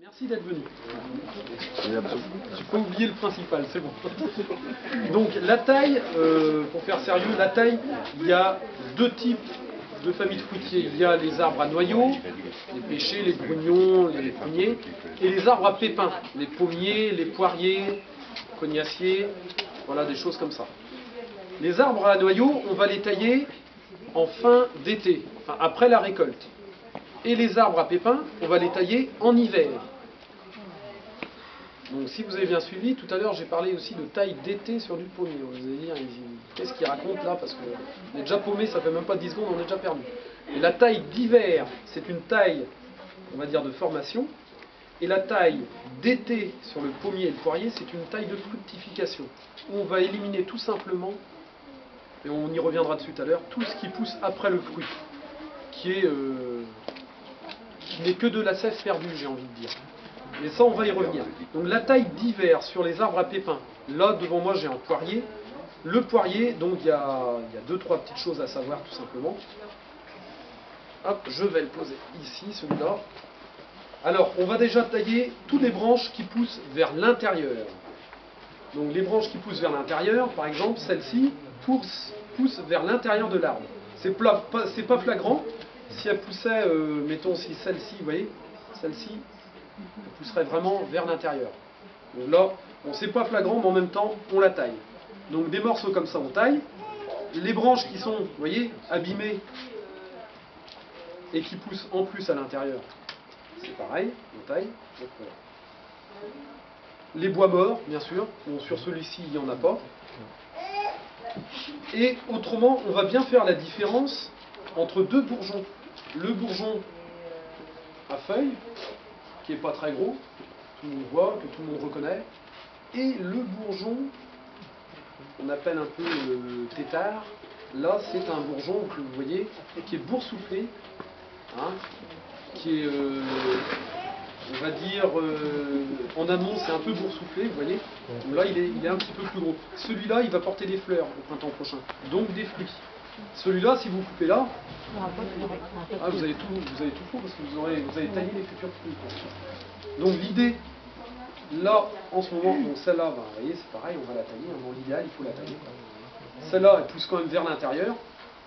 Merci d'être venu. J'ai pas oublié le principal, c'est bon. Donc la taille, pour faire sérieux, la taille, il y a deux types de familles de fruitiers. Il y a les arbres à noyaux, les pêchers, les grugnons, les pruniers, et les arbres à pépins, les pommiers, les poiriers, cognaciers, voilà des choses comme ça. Les arbres à noyaux, on va les tailler en fin d'été, enfin après la récolte. Et les arbres à pépins, on va les tailler en hiver. Donc si vous avez bien suivi, tout à l'heure j'ai parlé aussi de taille d'été sur du pommier. Vous allez dire, qu'est-ce qu'il raconte là? Parce qu'on est déjà paumé, ça fait même pas 10 secondes, on est déjà perdu. Et la taille d'hiver, c'est une taille, on va dire, de formation. Et la taille d'été sur le pommier et le poirier, c'est une taille de fructification. Où on va éliminer tout simplement, et on y reviendra dessus tout à l'heure, tout ce qui pousse après le fruit. Qui n'est que de la sève perdue, j'ai envie de dire. Mais ça, on va y revenir. Donc la taille d'hiver sur les arbres à pépins. Là, devant moi, j'ai un poirier. Le poirier, donc il y a deux, trois petites choses à savoir, tout simplement. Hop, je vais le poser ici, celui-là. Alors, on va déjà tailler toutes les branches qui poussent vers l'intérieur. Donc les branches qui poussent vers l'intérieur, par exemple, celle-ci pousse vers l'intérieur de l'arbre. C'est pas flagrant. Si elle poussait, mettons si celle-ci, vous voyez, celle-ci, elle pousserait vraiment vers l'intérieur. Donc là, bon, c'est pas flagrant, mais en même temps, on la taille. Donc des morceaux comme ça, on taille. Les branches qui sont, vous voyez, abîmées et qui poussent en plus à l'intérieur, c'est pareil, on taille. Donc, voilà. Les bois morts, bien sûr. Bon, sur celui-ci, il n'y en a pas. Et autrement, on va bien faire la différence entre deux bourgeons. Le bourgeon à feuilles, qui n'est pas très gros, que tout le monde voit, que tout le monde reconnaît, et le bourgeon qu'on appelle un peu tétard. Là, c'est un bourgeon que vous voyez, qui est boursouflé, hein, qui est, on va dire, en amont, c'est un peu boursouflé, vous voyez. Donc là, il est un petit peu plus gros. Celui-là, il va porter des fleurs au printemps prochain, donc des fruits. Celui-là, si vous coupez là, ah, vous avez tout faux parce que vous avez taillé les futurs fruits. Donc l'idée, là, en ce moment, bon, celle-là, bah, vous voyez, c'est pareil, on va la tailler. Dans l'idéal, il faut la tailler. Celle-là, elle pousse quand même vers l'intérieur.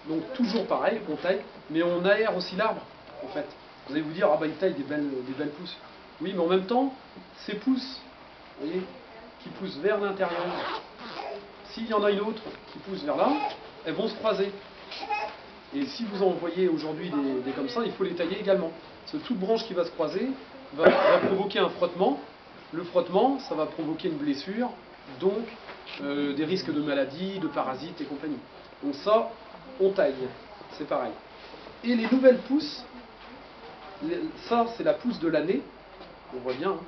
Donc toujours pareil, on taille, mais on aère aussi l'arbre, en fait. Vous allez vous dire, ah bah il taille des belles pousses. Oui, mais en même temps, ces pousses, vous voyez, qui poussent vers l'intérieur, s'il y en a une autre qui pousse vers là, elles vont se croiser. Et si vous en voyez aujourd'hui des comme ça, il faut les tailler également. Parce que toute branche qui va se croiser va provoquer un frottement. Le frottement, ça va provoquer une blessure, donc des risques de maladies, de parasites et compagnie. Donc ça, on taille, c'est pareil. Et les nouvelles pousses, ça c'est la pousse de l'année, on voit bien, hein.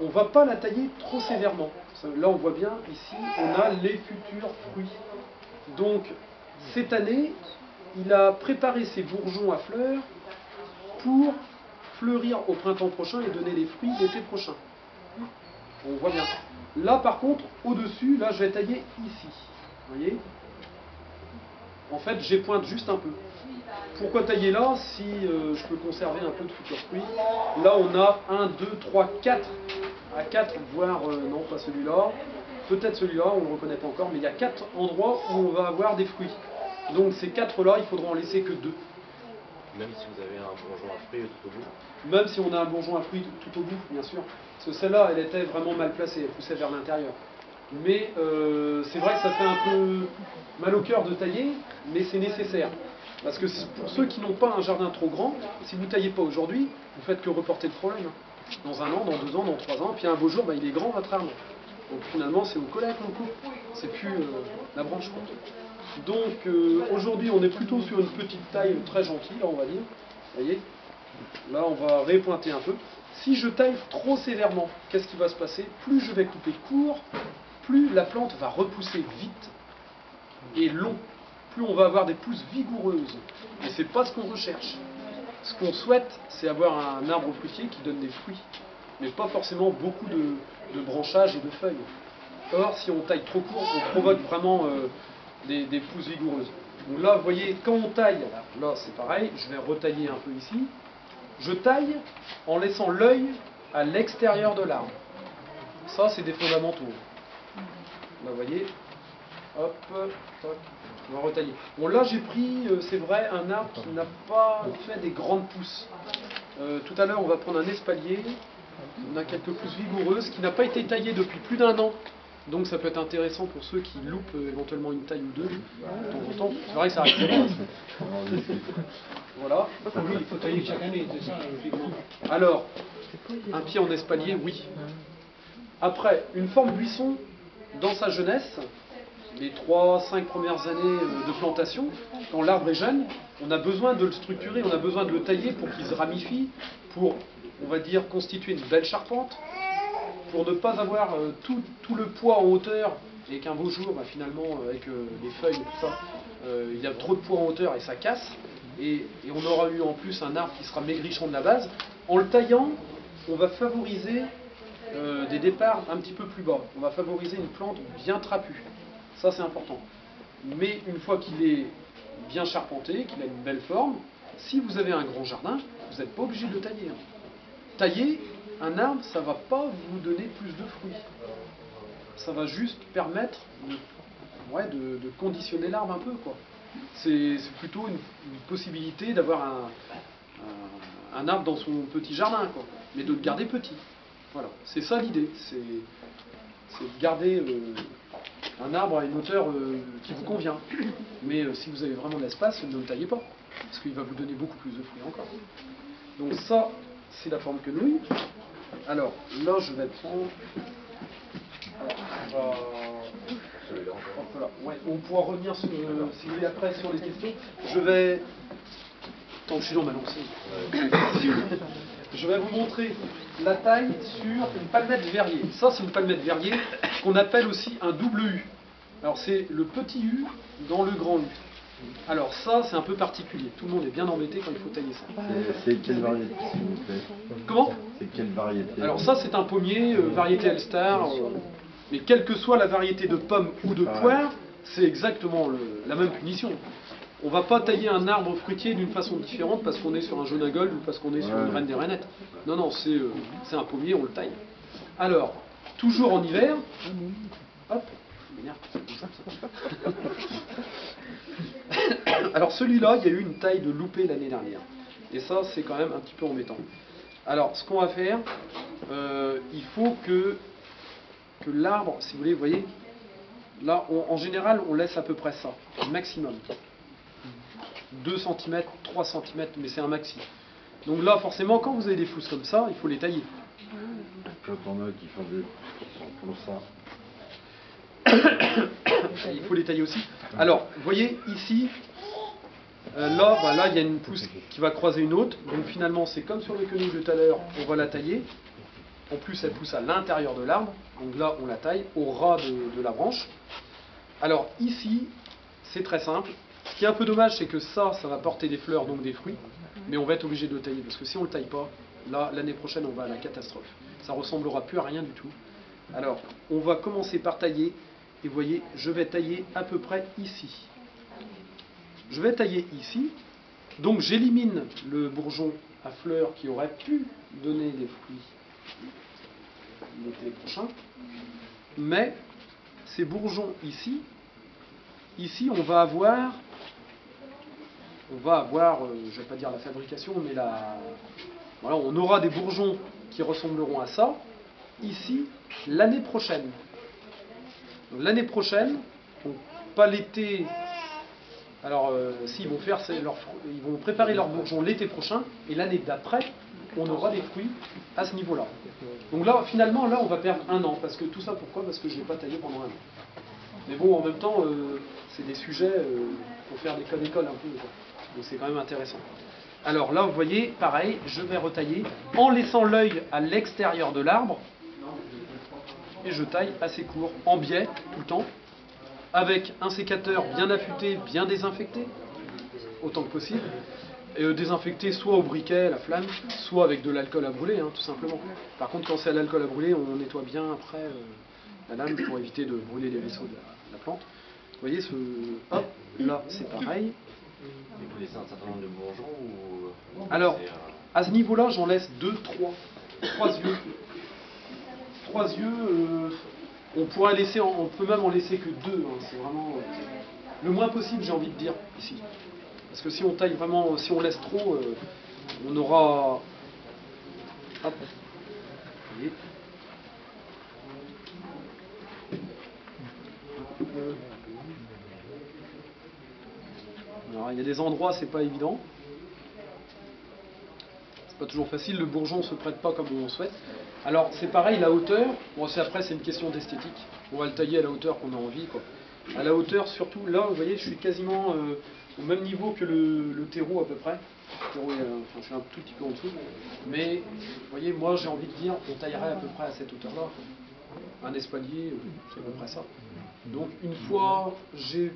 On ne va pas la tailler trop sévèrement. Là on voit bien, ici, on a les futurs fruits. Donc cette année, il a préparé ses bourgeons à fleurs pour fleurir au printemps prochain et donner les fruits l'été prochain. On voit bien. Là par contre, au-dessus, là je vais tailler ici. Vous voyez? En fait, j'épointe juste un peu. Pourquoi tailler là si je peux conserver un peu de futurs fruits? Là on a 1, 2, 3, 4. À 4, voire non, pas celui-là. Peut-être celui-là, on ne le reconnaît pas encore, mais il y a 4 endroits où on va avoir des fruits. Donc ces 4-là, il faudra en laisser que 2. Même si vous avez un bourgeon à fruits tout au bout? Même si on a un bourgeon à fruits tout au bout, bien sûr. Parce que celle-là, elle était vraiment mal placée, elle poussait vers l'intérieur. Mais c'est vrai que ça fait un peu mal au cœur de tailler, mais c'est nécessaire. Parce que pour ceux qui n'ont pas un jardin trop grand, si vous ne taillez pas aujourd'hui, vous faites que reporter le problème. Dans 1 an, dans 2 ans, dans 3 ans, puis un beau jour, bah, il est grand votre arbre. Donc finalement, c'est au collet qu'on coupe. C'est plus la branche qu'on coupe. Donc aujourd'hui, on est plutôt sur une petite taille très gentille, là, on va dire. Vous voyez? Là, on va répointer un peu. Si je taille trop sévèrement, qu'est-ce qui va se passer? Plus je vais couper court, plus la plante va repousser vite et long. Plus on va avoir des pousses vigoureuses. Et c'est pas ce qu'on recherche. Ce qu'on souhaite, c'est avoir un arbre fruitier qui donne des fruits, mais pas forcément beaucoup de branchages et de feuilles. Or, si on taille trop court, on provoque vraiment des pousses vigoureuses. Donc là, vous voyez, quand on taille, là c'est pareil, je vais retailler un peu ici. Je taille en laissant l'œil à l'extérieur de l'arbre. Ça, c'est des fondamentaux. Là, vous voyez, hop, toc, on va retailler. Bon, là, j'ai pris, c'est vrai, un arbre qui n'a pas fait des grandes pousses. Tout à l'heure, on va prendre un espalier. On a quelques pousses vigoureuses qui n'a pas été taillé depuis plus d'1 an. Donc ça peut être intéressant pour ceux qui loupent éventuellement une taille ou deux de temps en temps. C'est vrai que ça arrive pas. Voilà. Oui, il faut tailler chaque année, c'est ça, logiquement. Alors, un pied en espalier, oui. Après, une forme buisson dans sa jeunesse, les 3-5 premières années de plantation, quand l'arbre est jeune, on a besoin de le structurer, on a besoin de le tailler pour qu'il se ramifie, pour, on va dire, constituer une belle charpente, pour ne pas avoir tout le poids en hauteur, et qu'un beau jour, finalement, avec les feuilles et tout ça, il y a trop de poids en hauteur et ça casse, et on aura eu en plus un arbre qui sera maigrichon de la base. En le taillant, on va favoriser des départs un petit peu plus bas, on va favoriser une plante bien trapue, ça c'est important. Mais une fois qu'il est bien charpenté, qu'il a une belle forme, si vous avez un grand jardin, vous n'êtes pas obligé de le tailler. Tailler un arbre, ça ne va pas vous donner plus de fruits. Ça va juste permettre de conditionner l'arbre un peu, quoi. C'est plutôt une possibilité d'avoir un arbre dans son petit jardin, quoi. Mais de le garder petit. Voilà, c'est ça l'idée. C'est de garder un arbre à une hauteur qui vous convient. Mais si vous avez vraiment de l'espace, ne le taillez pas. Parce qu'il va vous donner beaucoup plus de fruits encore. Donc ça, c'est la forme quenouille. Alors, là, je vais prendre... Voilà. Ouais, on pourra revenir, si vous voulez, après sur les questions. Je vais... Tant que je suis dans ma lancée. Je vais vous montrer la taille sur une palmette verrier. Ça, c'est une palmette verrier qu'on appelle aussi un double U. Alors, c'est le petit U dans le grand U. Alors ça, c'est un peu particulier. Tout le monde est bien embêté quand il faut tailler ça. C'est quelle variété, s'il vous plaît? Comment? C'est quelle variété? Alors ça, c'est un pommier, variété Elstar. Mais quelle que soit la variété de pomme ou de poire, c'est exactement la même punition. On ne va pas tailler un arbre fruitier d'une façon différente parce qu'on est sur un jaune à gold ou parce qu'on est sur une reine des rainettes. Non, non, c'est un pommier, on le taille. Alors, toujours en hiver, hop, alors celui-là, il y a eu une taille de loupé l'année dernière. Et ça, c'est quand même un petit peu embêtant. Alors, ce qu'on va faire, il faut que l'arbre, si vous voyez, là, en général, on laisse à peu près ça, maximum. 2 cm, 3 cm, mais c'est un maxi. Donc là, forcément, quand vous avez des flousses comme ça, il faut les tailler. Quand on a qui font des comme ça. Il faut les tailler aussi. Alors, vous voyez, ici, là, il y a une pousse qui va croiser une autre. Donc finalement, c'est comme sur le quenouille de tout à l'heure, on va la tailler. En plus, elle pousse à l'intérieur de l'arbre. Donc là, on la taille au ras de la branche. Alors ici, c'est très simple. Ce qui est un peu dommage, c'est que ça va porter des fleurs, donc des fruits. Mais on va être obligé de le tailler, parce que si on ne le taille pas, là, l'année prochaine, on va à la catastrophe. Ça ressemblera plus à rien du tout. Alors, on va commencer par tailler. Et vous voyez, je vais tailler à peu près ici. Je vais tailler ici. Donc j'élimine le bourgeon à fleurs qui aurait pu donner des fruits l'été prochain. Mais ces bourgeons ici, on va avoir, je ne vais pas dire la fabrication, mais voilà, on aura des bourgeons qui ressembleront à ça, ici, l'année prochaine. L'année prochaine, donc pas l'été, alors s'ils vont faire, ils vont préparer leurs bourgeons l'été prochain, et l'année d'après, on aura des fruits à ce niveau-là. Donc là, finalement, là, on va perdre 1 an, parce que tout ça, pourquoi? Parce que je ne l'ai pas taillé pendant 1 an. Mais bon, en même temps, c'est des sujets pour faire des cas d'école un peu, quoi. Donc c'est quand même intéressant. Alors là, vous voyez, pareil, je vais retailler en laissant l'œil à l'extérieur de l'arbre. Et je taille assez court, en biais, tout le temps, avec un sécateur bien affûté, bien désinfecté, autant que possible. Et désinfecté soit au briquet, la flamme, soit avec de l'alcool à brûler, tout simplement. Par contre, quand c'est à l'alcool à brûler, on nettoie bien après la lame pour éviter de brûler les vaisseaux de la plante. Vous voyez, hop, là, c'est pareil. Et vous laissez un certain nombre de bourgeons ou... Alors, à ce niveau-là, j'en laisse 2, 3. 3 yeux. 3 yeux, on pourrait laisser, on peut même en laisser que 2. Hein, c'est vraiment le moins possible, j'ai envie de dire ici. Parce que si on taille vraiment, si on laisse trop, on aura. Hop. Vous voyez. Alors, il y a des endroits, c'est pas évident. C'est pas toujours facile, le bourgeon se prête pas comme on souhaite. Alors c'est pareil, la hauteur, bon après c'est une question d'esthétique. On va le tailler à la hauteur qu'on a envie, quoi. À la hauteur, surtout là, vous voyez, je suis quasiment au même niveau que le terreau à peu près. Le terreau est, enfin, je suis un tout petit peu en dessous. Mais vous voyez, moi j'ai envie de dire, on taillerait à peu près à cette hauteur-là, quoi. Un espalier, c'est à peu près ça. Donc une fois, j'ai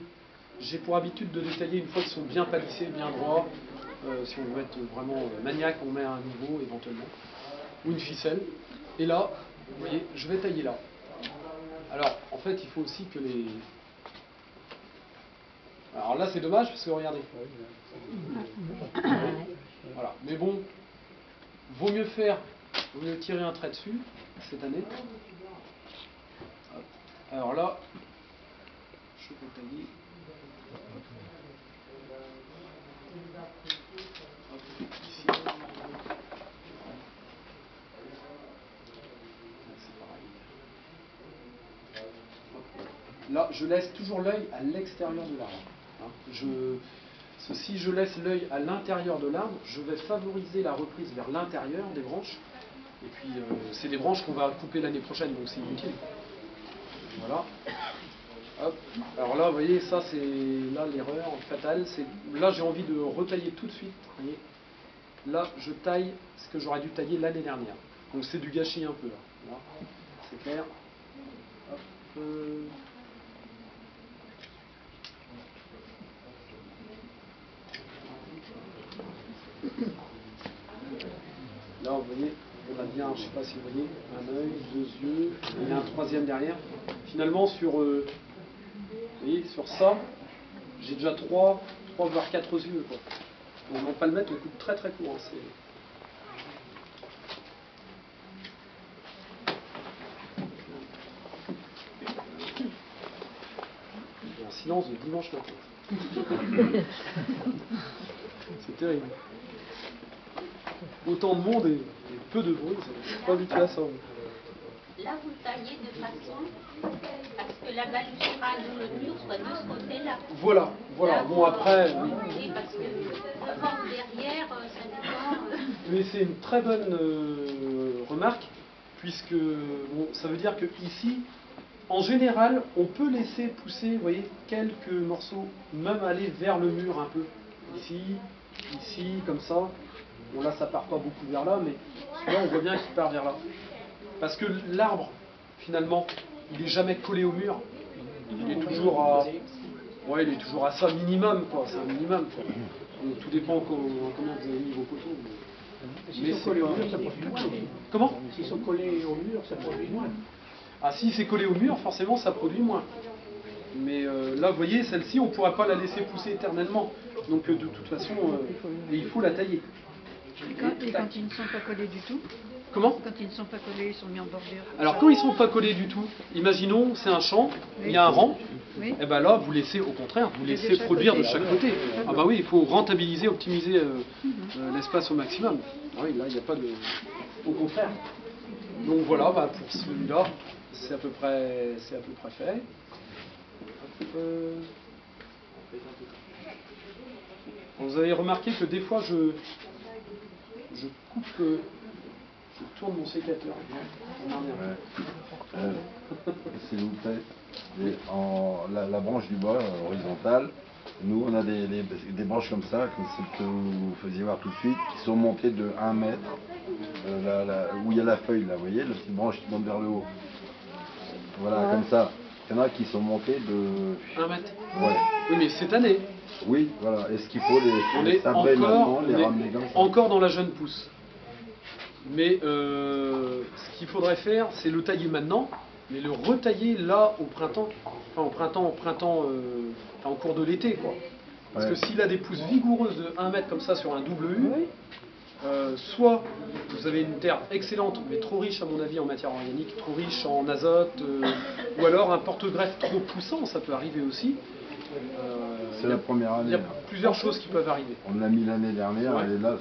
pour habitude de détailler une fois qu'ils sont bien palissés, bien droits. Si on veut être vraiment maniaque, on met un niveau éventuellement, ou une ficelle. Et là, vous voyez, je vais tailler là. Alors, en fait, il faut aussi que les... Alors là, c'est dommage, parce que regardez. Voilà. Mais bon, vaut mieux tirer un trait dessus, cette année. Hop. Alors là, je peux tailler. Hop, ici. Là, je laisse toujours l'œil à l'extérieur de l'arbre. Hein, si je laisse l'œil à l'intérieur de l'arbre, je vais favoriser la reprise vers l'intérieur des branches. Et puis, c'est des branches qu'on va couper l'année prochaine, donc c'est inutile. Voilà. Hop. Alors là, vous voyez, ça c'est là l'erreur fatale. Là, j'ai envie de retailler tout de suite. Vous voyez. Là, je taille ce que j'aurais dû tailler l'année dernière. Donc c'est du gâchis un peu. Là. Voilà. C'est clair. Hop. Là, vous voyez, on a bien, je ne sais pas si vous voyez, un œil, 2 yeux, et il y a un troisième derrière. Finalement, vous voyez, sur ça, j'ai déjà 3 voire 4 yeux. Quoi. On ne va pas le mettre, on coupe très très court. Hein, il y a un silence de dimanche matin. C'est terrible. Autant de monde et peu de bruit, c'est pas habitué à ça. Là, vous taillez de façon à ce que la balustrade ou le mur soit de ce côté-là. Voilà. Là, Bon, après. Oui, parce que devant ou derrière, ça dépend. Mais c'est une très bonne remarque, puisque bon, ça veut dire que ici, en général, on peut laisser pousser, vous voyez, quelques morceaux, même aller vers le mur un peu. Ici, comme ça. Bon, là, ça part pas beaucoup vers là, mais là, on voit bien qu'il part vers là. Parce que l'arbre, finalement, il n'est jamais collé au mur. Il est toujours à... Ouais, il est toujours à ça, minimum, quoi. C'est un minimum, quoi. Donc, tout dépend comment vous avez mis vos poteaux. S'ils sont collés au mur, ça produit moins. Comment? S'ils sont collés au mur, ça produit moins. Ah, si c'est collé au mur, forcément, ça produit moins. Mais là, vous voyez, celle-ci, on ne pourra pas la laisser pousser éternellement. Donc, de toute façon, il faut la tailler. Et quand ils ne sont pas collés du tout? Comment? Quand ils ne sont pas collés, ils sont mis en bordure. Alors quand ils ne sont pas collés du tout, imaginons c'est un champ, il y a un rang, Oui. et bien là vous laissez au contraire, vous Et de laissez chaque produire côté. de chaque côté. Ah bah oui, il faut rentabiliser, optimiser l'espace au maximum. Ah oui, là il n'y a pas de... Au contraire. Donc voilà, bah, pour celui-là, c'est à peu près fait. Vous avez remarqué que des fois je coupe, je tourne mon sécateur. S'il vous plaît, la branche du bois horizontale, nous on a des branches comme ça, comme celle que vous faisiez voir tout de suite, qui sont montées de 1 mètre, où il y a la feuille là, vous voyez, la petite branche qui monte vers le haut. Voilà, comme ça. Il y en a qui sont montées de... 1 mètre. Ouais. Oui, mais cette année, Oui, voilà. Est-ce qu'il faut on les est sabrer maintenant, les on est ramener comme ça? encore dans la jeune pousse. Mais ce qu'il faudrait faire, c'est le tailler maintenant, mais le retailler là au printemps, en cours de l'été, quoi. Parce que s'il a des pousses vigoureuses de 1 mètre comme ça sur un double U, soit vous avez une terre excellente, mais trop riche à mon avis en matière organique, trop riche en azote, ou alors un porte-greffe trop poussant, ça peut arriver aussi. C'est la première Il y année. a plusieurs choses qui peuvent arriver. On l'a mis l'année dernière, Ouais. elle est là,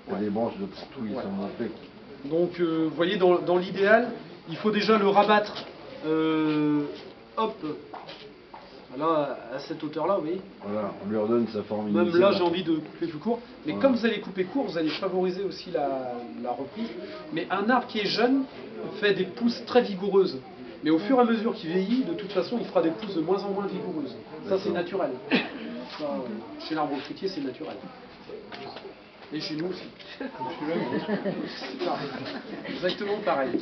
il y a des branches de partout, ils sont montés. Donc, vous voyez, dans l'idéal, il faut déjà le rabattre, hop, là, à cette hauteur-là, vous voyez. Voilà, on lui redonne sa forme Même initiale. là, j'ai envie de couper plus court. Mais Ouais. comme vous allez couper court, vous allez favoriser aussi la reprise. Mais un arbre qui est jeune fait des pousses très vigoureuses. Mais au fur et à mesure qu'il vieillit, de toute façon, il fera des pousses de moins en moins vigoureuses. Ça, c'est naturel. Ça, chez l'arbre fruitier, c'est naturel. Et chez nous aussi. C'est pareil. Exactement pareil.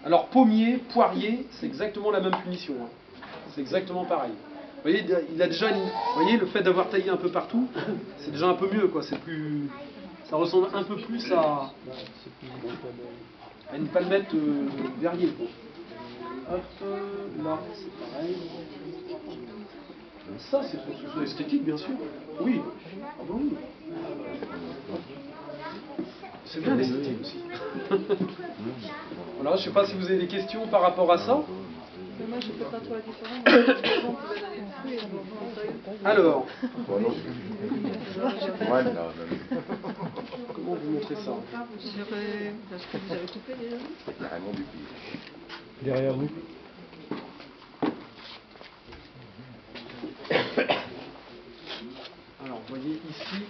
Alors, pommier, poirier, c'est exactement la même punition. Hein. C'est exactement pareil. Vous voyez, il a déjà vous voyez, le fait d'avoir taillé un peu partout, c'est déjà un peu mieux, quoi. C'est plus, ça ressemble un peu plus à une palmette verrier, quoi. Hop, là, c'est pareil. Ça, c'est esthétique, bien sûr. Oui. Ah bah oui. C'est bien l'esthétique aussi. Voilà, je ne sais pas si vous avez des questions par rapport à ça. Mais moi, je ne fais pas trop la différence. Par exemple, vous avez des fruits et un bourgeon en taille. Alors, Ouais, là, comment vous montrer ça? Parce que vous avez coupé déjà. Carrément du pied. Derrière vous. Alors, vous voyez ici,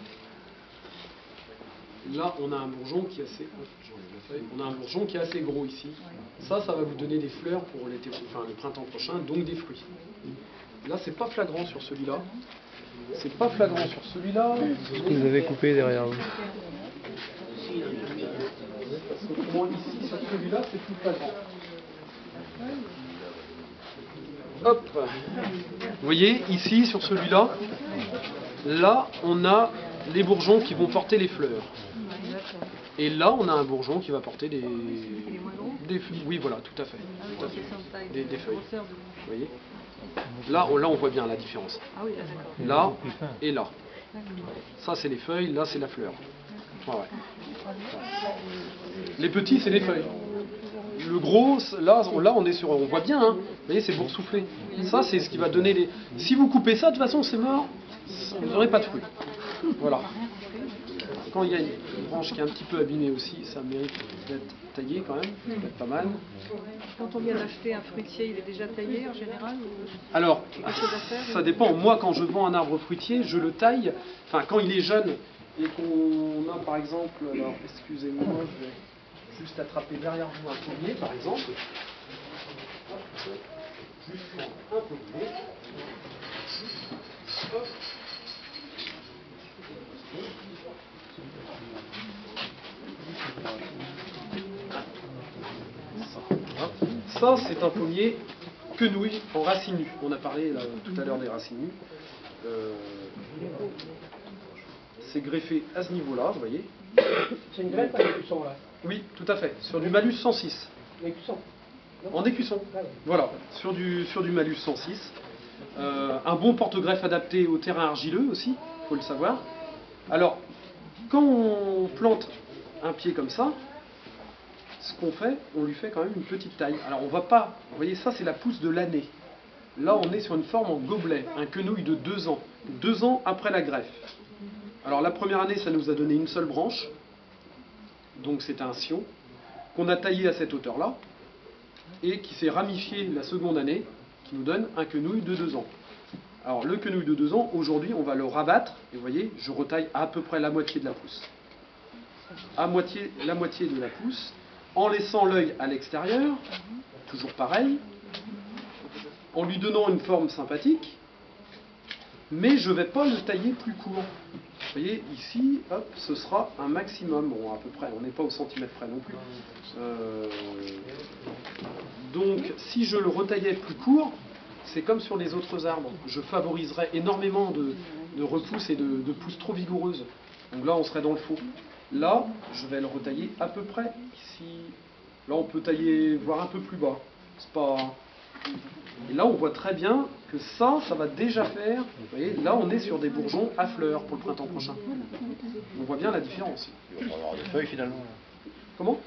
là, on a un bourgeon qui est assez, j'enlève la feuille. On a un bourgeon qui est assez gros ici. Ça va vous donner des fleurs pour l'été, enfin le printemps prochain, donc des fruits. Là, c'est pas flagrant sur celui-là. C'est pas flagrant sur celui-là. Vous avez coupé derrière vous. Autrement, ici, sur celui-là, c'est plus flagrant. Hop. Vous voyez, ici, sur celui-là, là, on a les bourgeons qui vont porter les fleurs. Et là, on a un bourgeon qui va porter des oui, voilà, tout à fait. Tout à fait. Des feuilles. Vous voyez là, on voit bien la différence. Ah oui, là, d'accord. Là et là. Ça, c'est les feuilles, là, c'est la fleur. Ouais, ouais. Les petits, c'est les feuilles. Le gros, là, on est sur, on voit bien, hein. Vous voyez, c'est boursouflé. Ça, c'est ce qui va donner les. Si vous coupez ça, de toute façon, c'est mort. Vous n'aurez pas de fruits. Voilà. Quand il y a une branche qui est un petit peu abîmée aussi, ça mérite d'être taillé quand même. Ça peut être pas mal. Quand on vient d'acheter un fruitier, il est déjà taillé en général ou... Alors, Quelque chose à faire, ça dépend. Moi, quand je vends un arbre fruitier, je le taille. Enfin, quand il est jeune et qu'on a, par exemple, alors, excusez-moi, je vais juste attraper derrière vous un pommier, par exemple. Juste un pommier. Hop. Ça, c'est un pommier quenouille en racine nue. On a parlé là, tout à l'heure des racines nues. C'est greffé à ce niveau-là, vous voyez. C'est une greffe avec du sang là. Oui, tout à fait. Sur du malus 106. Avec du sang. En écusson. Voilà, sur du malus 106. Un bon porte-greffe adapté au terrain argileux aussi, il faut le savoir. Alors, quand on plante un pied comme ça, ce qu'on fait, on lui fait quand même une petite taille. Alors on va pas, vous voyez ça c'est la pousse de l'année. Là on est sur une forme en gobelet, un quenouille de 2 ans. 2 ans après la greffe. Alors la première année ça nous a donné une seule branche, donc c'est un sion, qu'on a taillé à cette hauteur-là, et qui s'est ramifié la seconde année, qui nous donne un quenouille de 2 ans. Alors le quenouille de 2 ans, aujourd'hui on va le rabattre, et vous voyez, je retaille à peu près la moitié de la pousse. La moitié de la pousse, en laissant l'œil à l'extérieur, toujours pareil, en lui donnant une forme sympathique, mais je ne vais pas le tailler plus court. Vous voyez, ici, hop, ce sera un maximum, bon à peu près, on n'est pas au centimètre près non plus. Donc si je le retaillais plus court, c'est comme sur les autres arbres, je favoriserais énormément de repousses et de pousses trop vigoureuses. Donc là on serait dans le faux. Là, je vais le retailler à peu près ici. Là, on peut tailler, voire un peu plus bas. C'est pas... Et là, on voit très bien que ça va déjà faire... Vous voyez, là, on est sur des bourgeons à fleurs pour le printemps prochain. On voit bien la différence. Il va falloir des feuilles finalement. Comment ?